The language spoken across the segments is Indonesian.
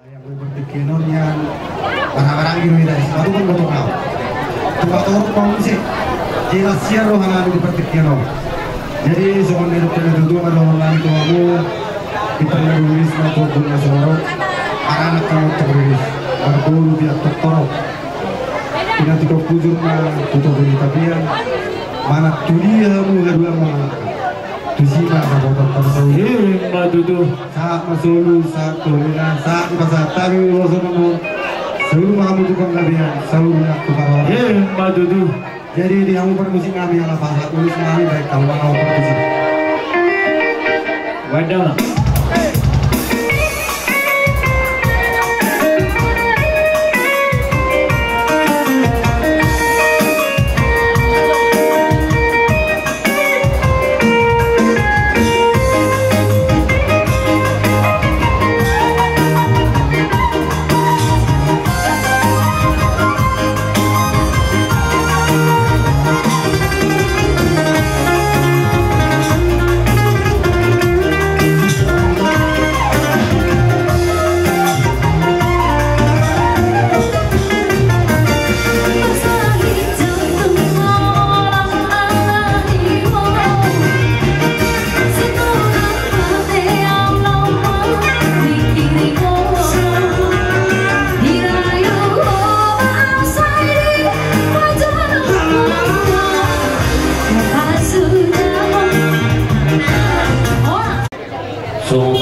Yang berpikirnya barang-barang gitu tidak selalu kan betul kau. Tukar turun kau sih. Jelas siar roh anak itu berpikirnya. Jadi soal itu penduduk adalah orang tuamu. Kita menulis atau punya sorok. Anak kamu tertulis. Berguru dia tertorok. Tidak tukar kujur mah tutup dari tapian. Mana tuliamu kedua mah. Tusima kabotan tersawi matutu saat masulu saat tolina saat pasat tabi rosono seluruh kamu tukang kabian seluruh nak tukang matutu. Jadi di kamu permusik kami ala pasat tulis kami baik kamu mau permusik wadah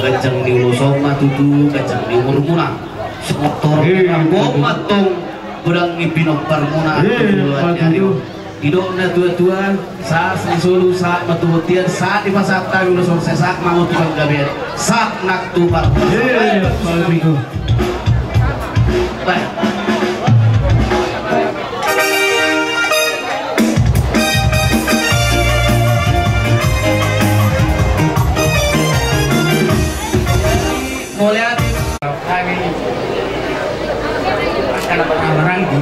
kacang di Ulosoma tutu kacang di Murmuna sekotor koma tong berang ipinok parmuna tidak na tua-tua saat disulu saat matu-mutian saat di pasar tabi Ulosoma sesak mau tukang gabian saat nak tupar Melihat kami akan beranggi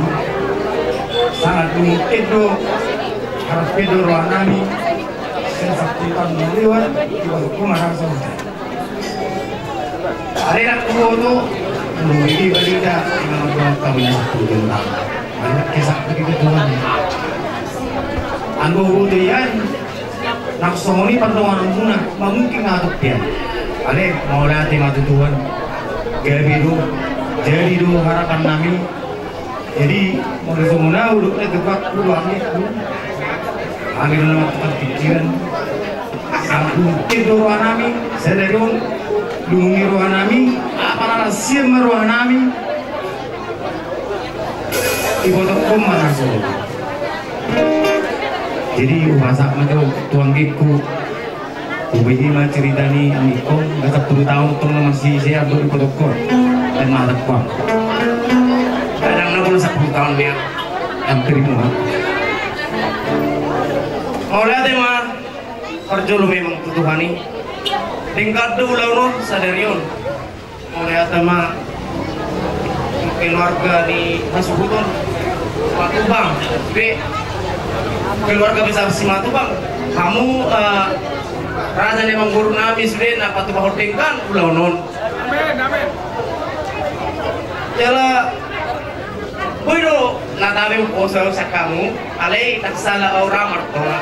sangat mungkin tuh harus tidur ruangan seperti tahun lewat di waktu marah saja. Ada nak tuh menunggu berita dengan orang kami yang tentang banyak kisah begitu Tuhan. Anggo budian nak songoni pertemuan punah mungkin ngaduk dia. Ale mau latih matu Tuhan jadi dulu harapan kami jadi mau semua uduknya tepat peluangnya kami dalam tempat pikiran tidur ruang kami sedariun dungi ruang kami apa rahasia ruang kami ibu tokom langsung jadi masak macam tuang giku Ubedi mah cerita ni amikom gak 10 tahun tuh masih saya berprodukor dan malah kuat. Kadang nak 10 tahun dia hampir semua. Mau lihat mah kerja lu memang tutuhani. Tingkat dulu lawan sadarion. Mau lihat mah keluarga di Masubutun Matubang, keluarga besar si Matubang. Kamu Raja memang guru nabi sudah apa tuh bahwa tingkan pulau non. Amin amin. Jala, boyo natabi usah kamu, alai tak salah orang mertua.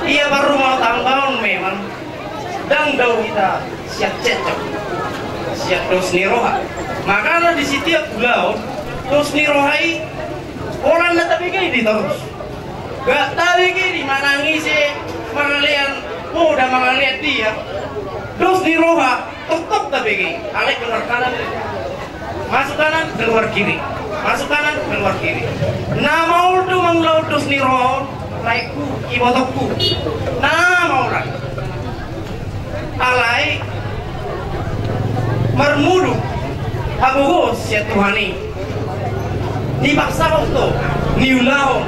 Ia baru mau tambahon memang, dan daun kita siap cecok, siap dos niroha. Makanya di setiap pulau dos nirohai orang natabi gini terus. Gak tahu gini mana ngisi mengalian. Oh, udah melihat dia. Terus di roha, tutup tapi gini. Alik keluar kanan, masuk kanan, keluar kiri, masuk kanan, keluar kiri. Nama udah menglaut terus di roha, laiku, ibotokku. Nama orang. Alai, mermudu, habugos ya Tuhani. Dipaksa waktu, niulau,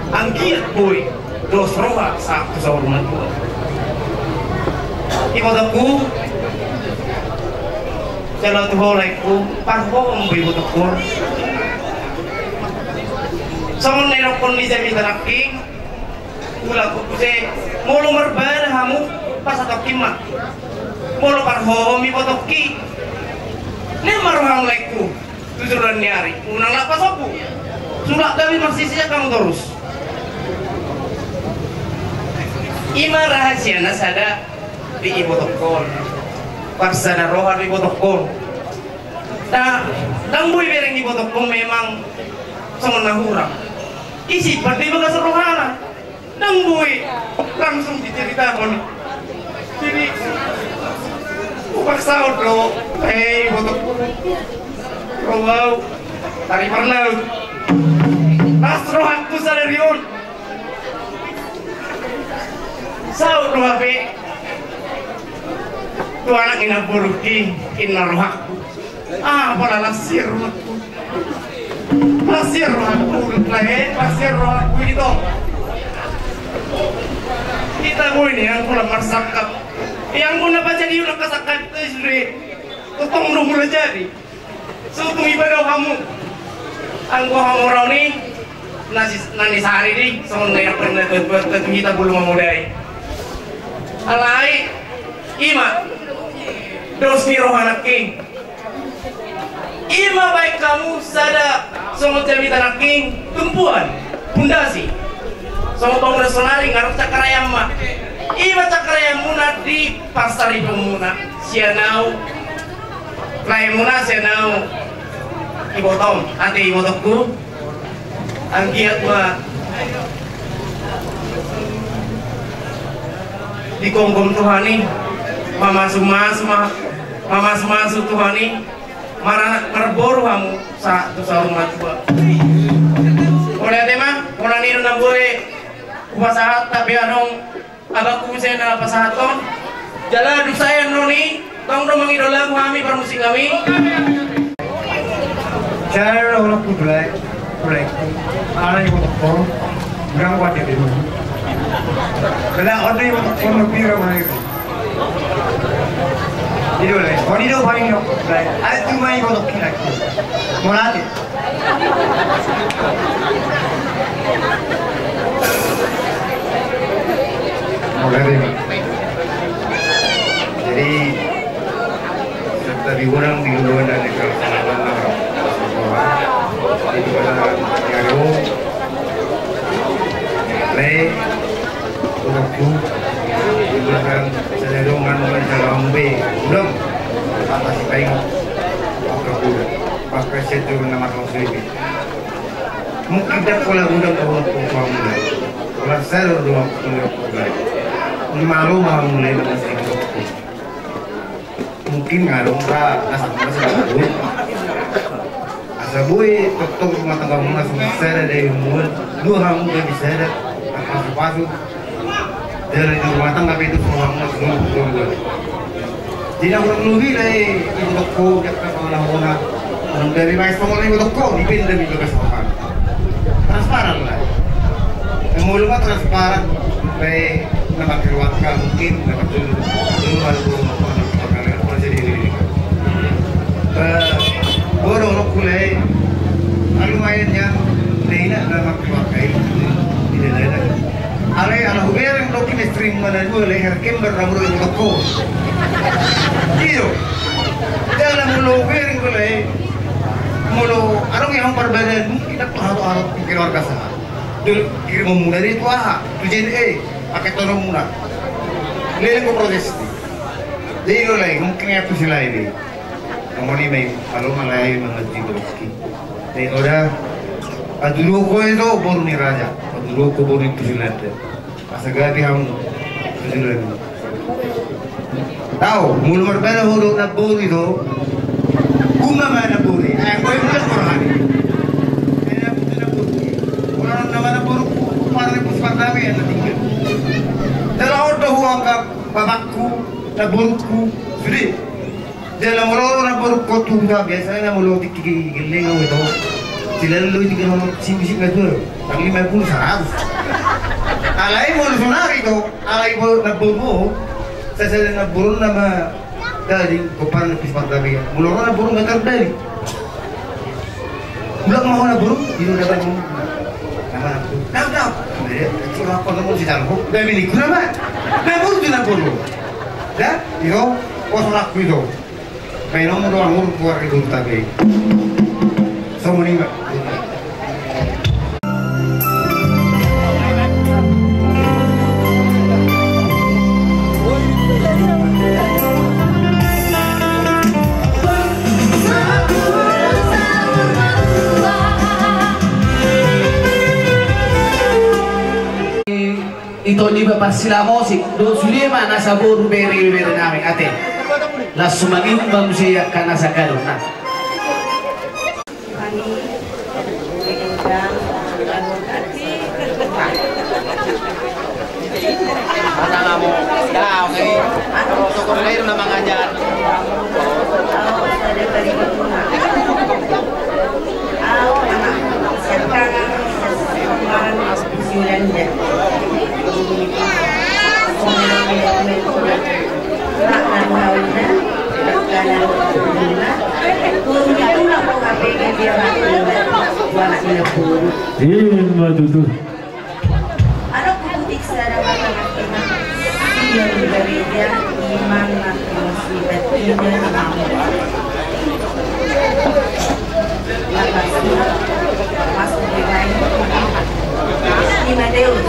angkiat boy, dos roha satu sama rumah tua. Ibotaku jalan tuh olehku parfum ibotaku sama nerok kondisi miteraking ulah kupuse mulu merbar hamu pas atau kimak mulu parfum ibotaku Ini maruhang laiku. Tujuan nyari. Unang lapas aku. Sudah kami masih saja kamu terus. Ima rahasia nasada di ibu tokon. Parsada rohan di ibu tokon. Nah, dambui bereng ibu tokon memang sama nahurang. Isi pati bagas rohana. Dambui langsung diceritakan. Jadi paksa lo, hei ibu tokon. Rohau, tari pernah. Nasrohanku sadarion. Saud rohabe. Tu anak ina buruki inna rohakku. Pala lasir rohakku. Lasir rohakku lahe, lasir rohakku itu. Kita mau ini yang pula marsakap. Yang pun dapat jadi ulah kasakap itu sendiri. Tutong rumah jadi. Sutung ibadah kamu. Anggo kamu roni. Nani sehari di, sama naya pernah kita belum memulai. Alai, ima, dosi rohanak king. Ima baik kamu sada, sama cerita anak king, tumpuan, pundasi. Sama bangunan sonari ngarep cakarayam mah. Ima cakarayam muna di pasar ibu muna, sianau, klay muna sianau, ibu tom, anti ibu tokku. Ang giat ma di konggom Tuhani mama sumasu Tuhani marana marboru kamu sa tu sa rumah tua oleh tema ona ni na bore upasahat tapi anong abakku saya na pasahaton jala du saya noni tong do mangidola kami permusik kami cara orang putrai Correct. Ada yang mau berang kuat ya dulu. Kalau ada yang mau lebih ramai itu. Itu lah. Koni do paling no. Ada cuma yang mau kira. Mau nanti. Mulai deh. Jadi tadi orang di luar dan di dalam itu pada nyaro le waktu itu kan cenderungan mencalambe belum apa sih kayak apa pakai setu nama konsumen mungkin dah kalau udah tahu mulai kalau saya udah mulai malu mulai dengan sekitar mungkin ngarung tak asal Sabui tok rumah tangga mana selesai dari umur dua kamu udah bisa ada pasu dari rumah tangga itu semua semua tidak perlu lebih itu toko kita pengelola orang dari mais pengelola itu toko dipindah itu kesempatan transparan lah mulai transparan sampai dapat keluarga mungkin dapat dulu baru mau jadi ini bodoh lo kulai, lumayannya tidak dalam keluarga itu tidak ada. Anak hubungan lo kini stream mana dua leher kembar ramai itu toko. Iyo, dalam mulu hubungan kulai, mulu orang yang berbeda kita harus pikir keluarga sah. Dulu kirim memulai itu tujuan pakai tolong muna. Leleng ko proses. Jadi lo lagi mungkin apa sih lagi? Kamu may kalau malay mga tidoski. Jadi udah adulo ko itu baru ni raja, adulo ko baru itu silate. Pasagabi ham silate. Tahu, mulu berbeda hulu na baru itu. Kuma mana baru? Aku yang mulai korang. Ini aku tidak baru. Orang nama na baru para pusat kami yang tinggal. Dalam ordo huang ka babakku, na baruku, sudah. Dalam orang baru kotu dah biasanya mulut giling itu, sila lu tiga orang sih nggak tapi 50 100. Alai mulut sonari itu, alai mulut naburuh, saya naburuh nama dari kopan lebih cepat lagi. Mulut orang naburuh nggak terdiri. Mulut mau naburuh, itu dapat nama naburuh. Tahu, kecil apa naburuh si jalur, dah milik kenapa? Naburuh tu naburuh, dah, itu kosong aku itu. Pero mo doang mo kuar itu tapi. So muni ba. Ito di ba pas sila musik do sulima nasa buru beri namin ate las sumaging bang siya kana sa kaluna Ano mo? Ya, okay. Ano to ko rin na mga dyan. Matutu. Ano puputik sa naman ng aking siyang garidya, iman na pinasibat ina namin. Mas ulilain ni Mateus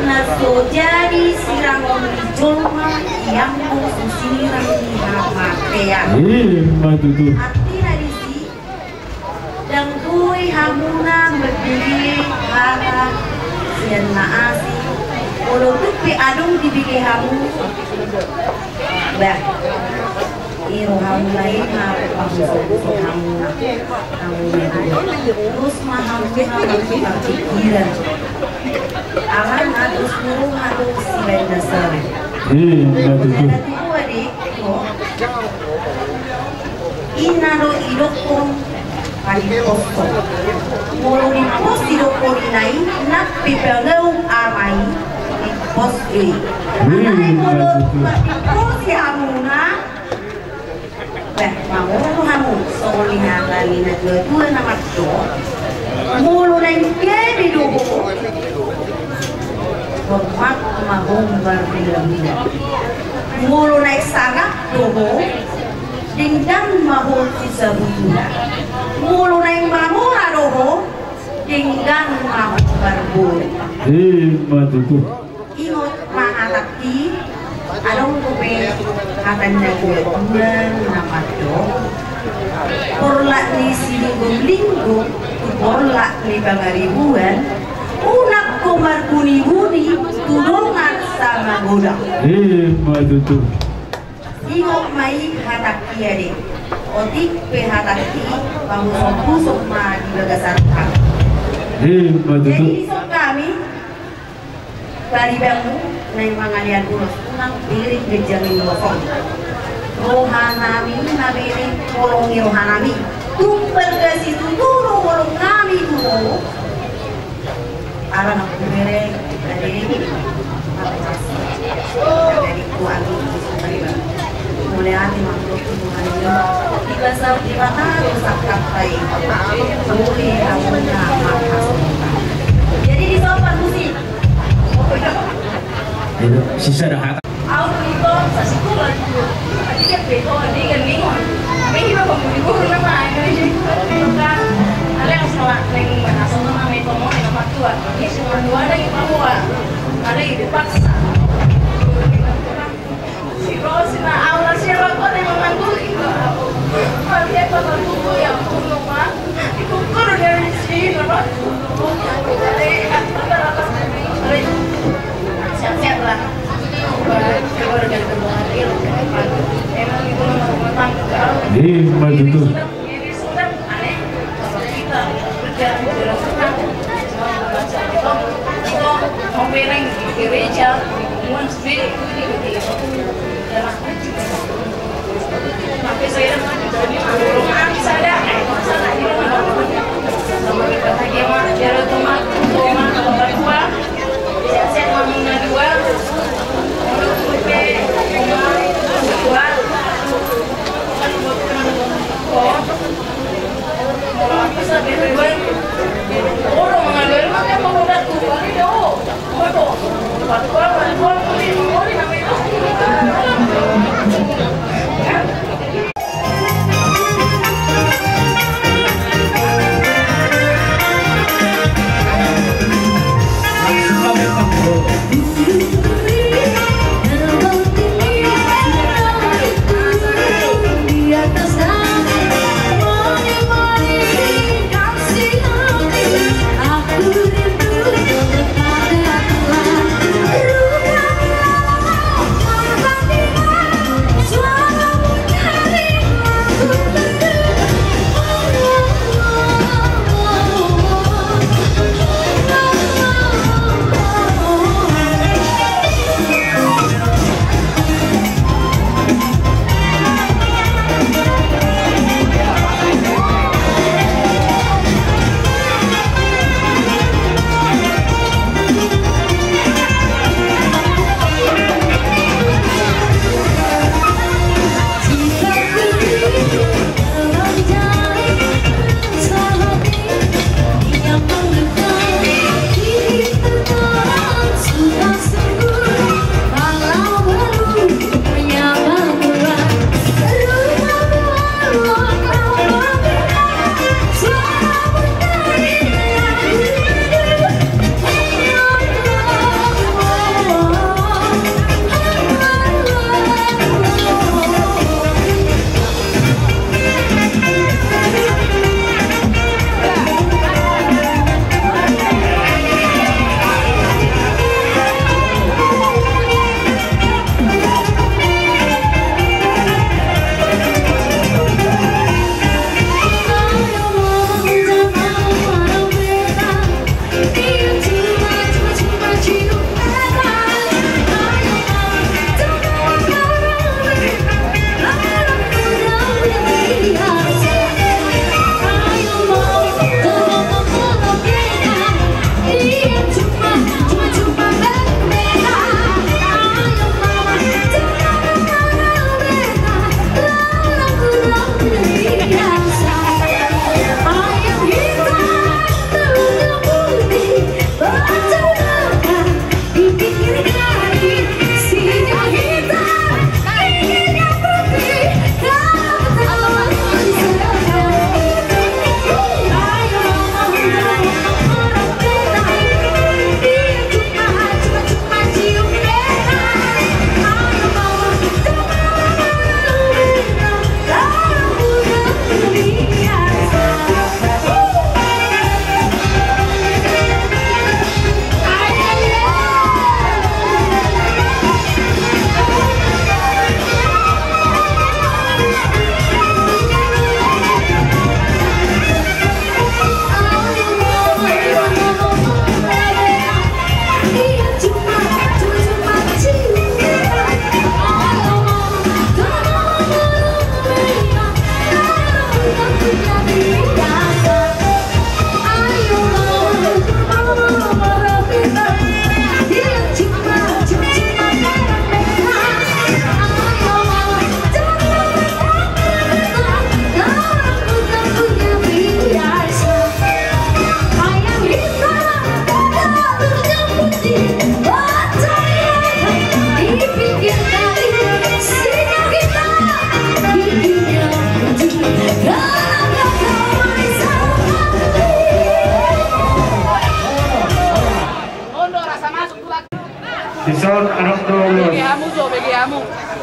na sojari sirang omijolma yang susinirang ni Hamatea. Matutu. Arti narisi dan kui hamuna berdiri hara sian naasi walau tupi adung dibike hamu bah iro hamu lain hamu hamuna terus mahamu pikiran aman harus burung harus silain dasar Matutu. inaro idokong Paliposto. Mulu di pos idokong inay nak pipelong amay di pos ini. Anay mulu di pos hamuna. Bah, mamulu hamu soli halali na dua nama to. Mulu na ke di dugo. Hormat mahong berbilang. Mulu na sangat dugo. Dingdang mahol sa bunda. Mulo na yung mamura doho, dingdang mahol barbul. Matutu. Ingot mahalaki, anong kume katan na kuya naman do. Porla ni silinggo-linggo, porla ni pangaribuan, unak ko markuni-huni, tulungan sa magoda. Matutu. Ingok mai hataki ade, otik pe hataki pangusok ma di bagasarkan. Matutu. Jadi isok kami dari bangu naik mangalian ulos unang piring kejamin losong. Rohanami nabiri kolongi rohanami tumpel ke situ dulu kolong kami dulu. Alang aku mereng dari dari kuali dari mulai hati makhluk Tuhan ini di mana rusak kapai boleh hamuna makas jadi di sopan musik sisa dah aku itu sasikulan tadi dia beto dia gening tapi kita pembunuh nama ini kan ada yang salah neng asal nama itu mau neng apa tua ini cuma dua ada yang bawa ada yang dipaksa Rosina aula siapa kau yang mengganggu itu? Kalian bakal tunggu yang tunggu mah. Itu kurang dari sini, apa? Siap-siap lah. Baru jangan terbuat emang itu memang Matutu. Ini sudah aneh. Kita berjalan senang. Itu mau bereng di gereja, mau sendiri tapi saya belum bisa ada masalah di rumah kita lagi mah jalan rumah berdua saya mau dua dua mau bisa berdua orang mengalir maka mau udah tuh lagi dong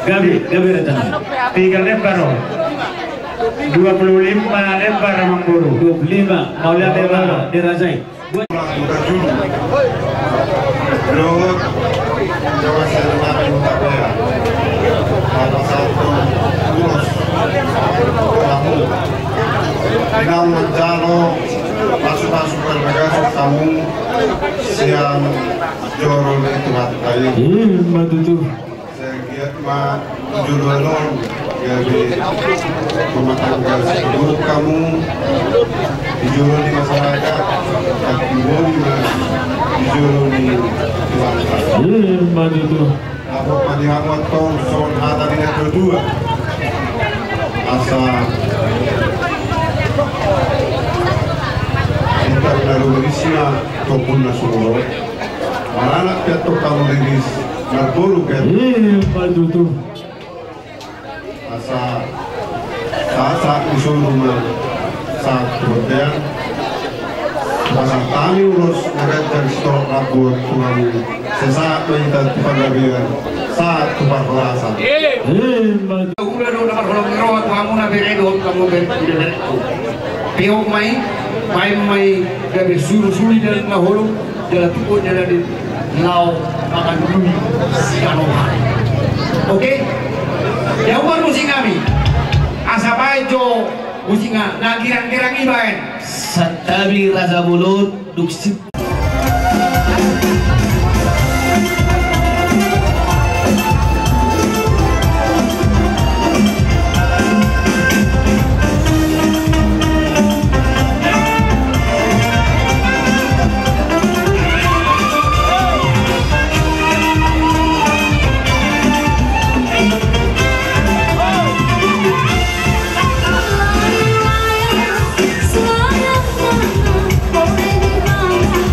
Gabi datang. 3 lembar loh. 25 lembar Mang Buru. 25 Maulana Dewa dirajai. Menurut Jawa Serena Utara, salah satu urus kamu dengan menjalo pasukan negara kamu siang joro itu hatai. Matutu. Segiat ma judulon jadi rumah tangga seluruh kamu dijuru di masyarakat dan dijuru di masyarakat. Matutu. Aku melihat waktu son tadi yang kedua asa kita baru berisnya ataupun nasulo malah ketok kamu rilis berburu kan Matutu. asa saat usul rumah saat kemudian pasang tani urus mengajar stok rapor tuamu sesaat kita penggabian saat tupar perasaan Udah nomor kolom rawat kamu na beredo kamu beredo. Piok mai gabe suru dan maholo jala tuko jala di lau makan dulu siano. Oke? Ya uang musik kami. Asapai jo musiknya na kirang-kirang ibaen. Satabi rasa mulut duksip. Sayang, boleh di mana?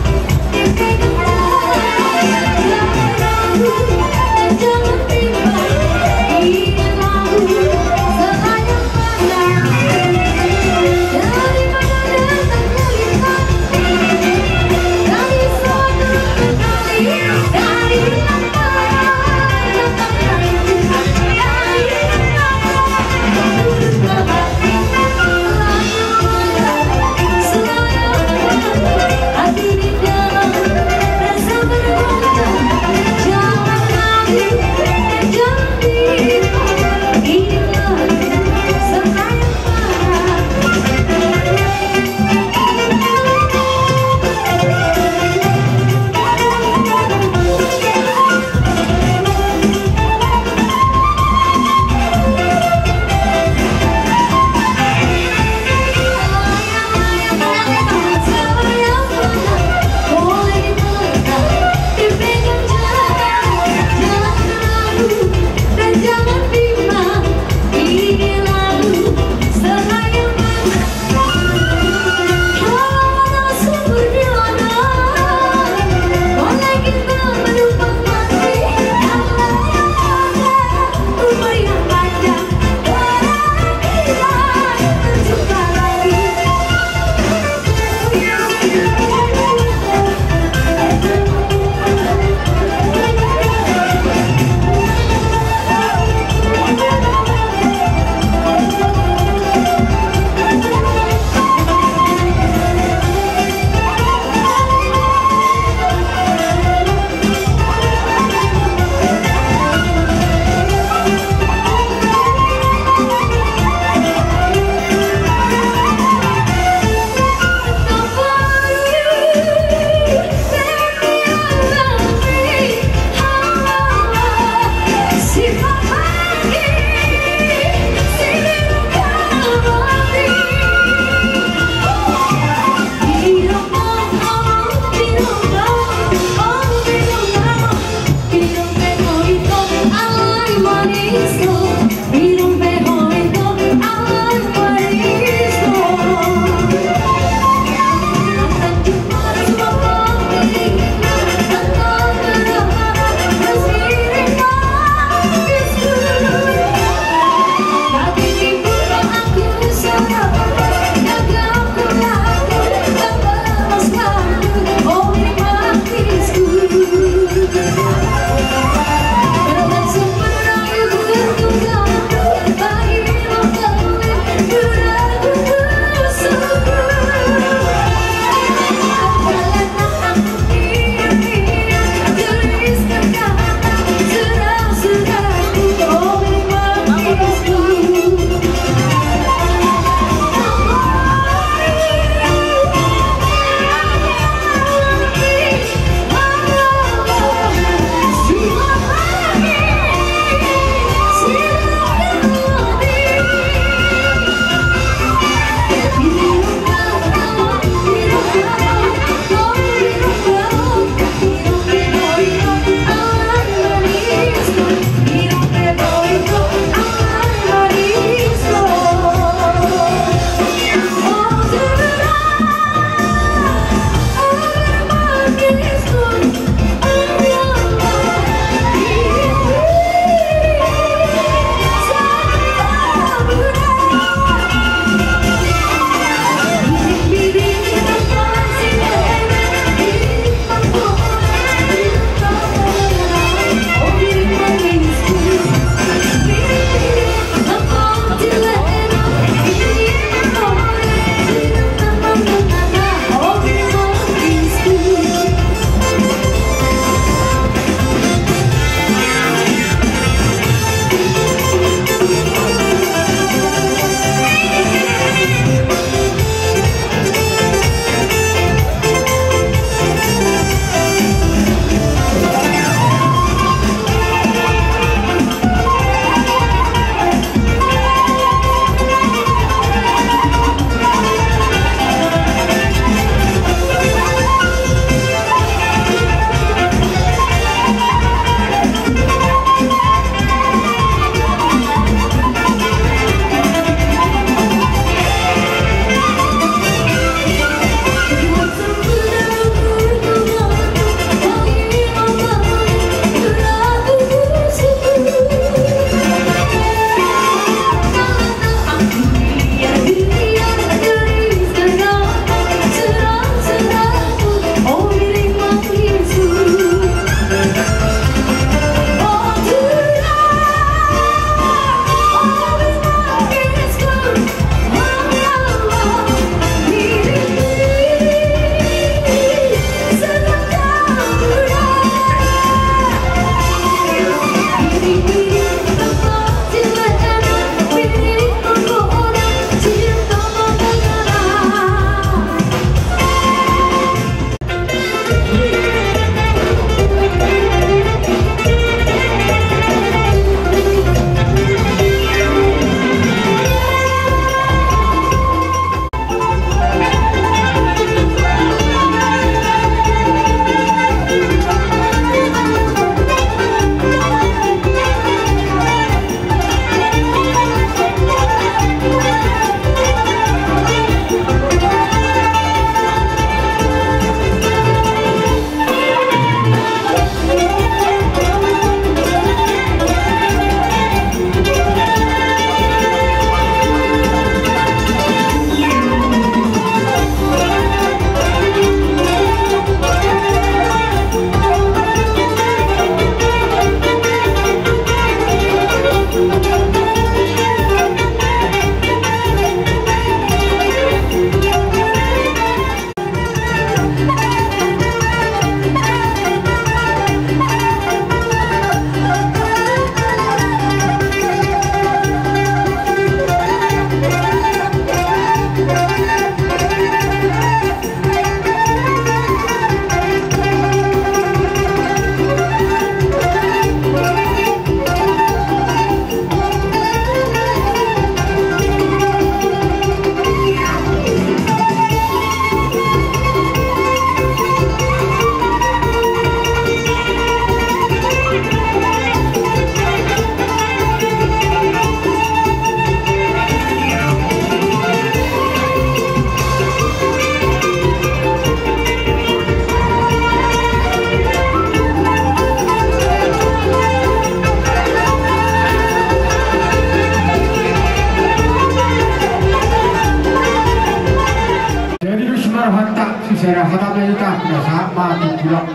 Cara hadapan kita sudah sama tulak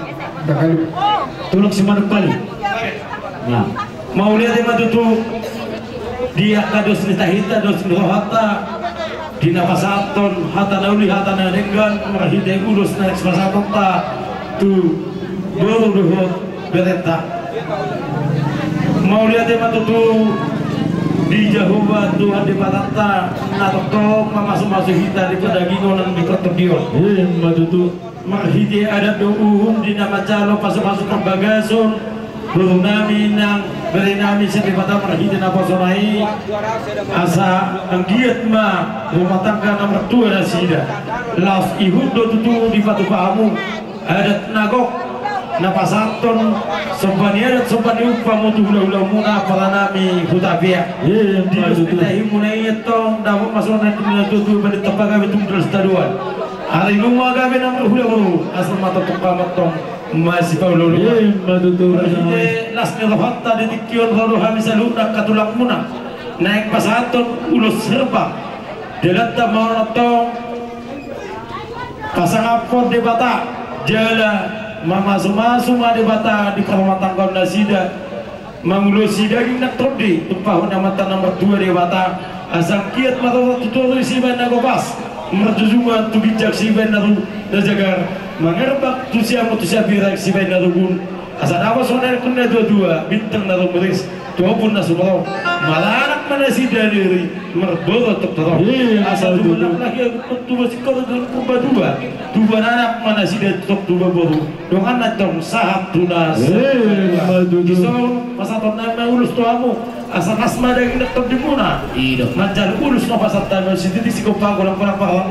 dalam Tulok si Manuk Bali. Nah, mau lihat yang matutu dia kados nitahita dos rohata di napasaton hata nauli hata nanenggan marahide urus na ekspasaton ta tu baru dohot bereta. Mau lihat yang matutu di Jahuba Tuhan di Patata natok masuk hita di pedagingonan di Kotobion matutu marahide ada dohum di nama calo pasuk-pasuk perbagason belum nami nang beri nami sedipata marahide na posonai asa anggiat ma rumah tangga nomor 2 na sida laos ihud do tutu di patu pahamu adat nagok na pasanton sombani adat sombani upah mutu hula-hula muna para nami hutabia di hospitahi muna itong dapat masuk na kumina tutu bani tepaga betung terus taduan hari lumah gabi nomor hula-hula asal mata tumpamatong masih paulo matutu lasnya rohatta di tikion rodo hamisa lunak katulak muna naik pasanton ulos serba delata monotong pasang apor di bata jala mamasuk-masuk di bata di rumah tangga nasida mangulusi daging nak trodi tumpah mata nomor 2 di bata asal kiat mata tutur si bana gopas merjuzuma tu bijak si bana jagar mengerbak tu siapa tu siapa birak si bana rugun asal apa soalnya kena dua-dua bintang naruh beris dua pun nasubro malanak mana si dari merboro tertorong asal tu lagi tu masih kau tu dua anak mana si dari dua boru dong anak dong sahat tunas so masa tonton ulus tuamu asal asma dari nak terdimuna macam ulus no pasal tamu si titi si kopang kolang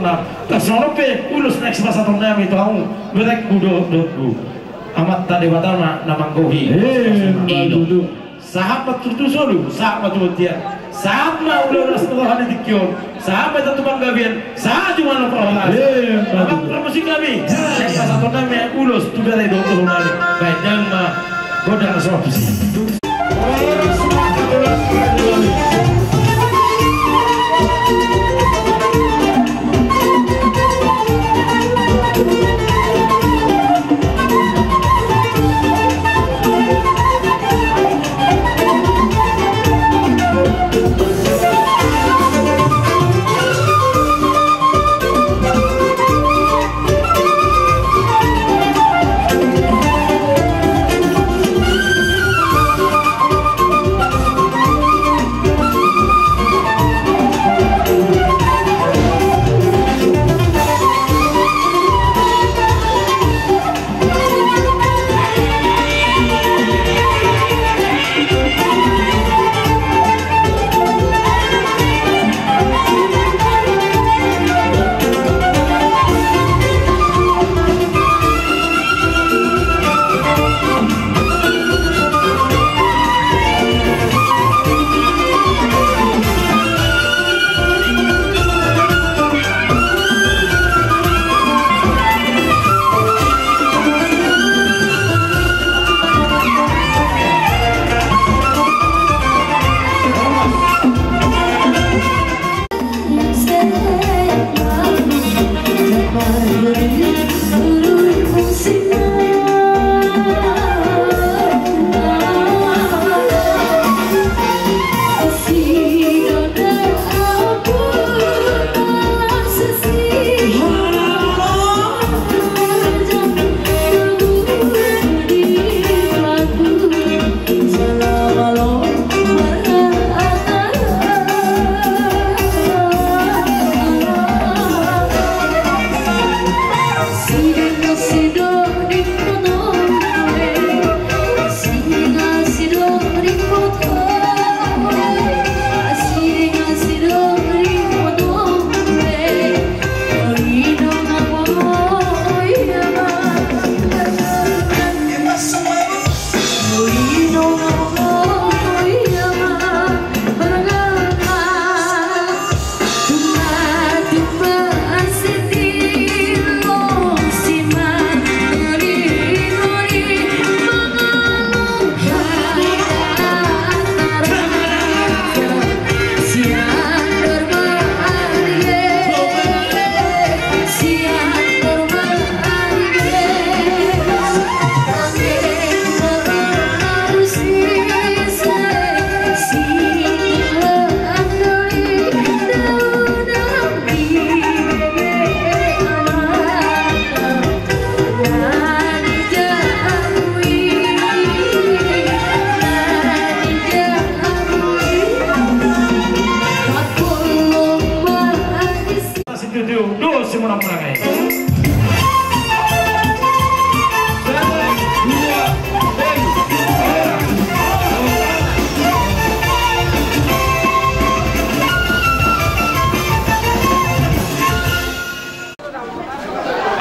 na kasorope ulus next masa tonton itu kamu berek kudo amat tadi batama namanggohi sahabat tutu solu sahabat tuh dia sama udah setelah hari dikion sahabat itu banggabian sahaja cuma nopolah amat promosi kami yang satu nama ulus tuh dari dokter nani baik dan mah godang solusi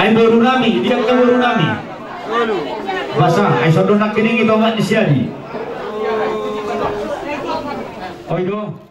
Ay baru nami, dia kan baru nami. Basa, ay sodo nak kining ito mat siya di. Oido.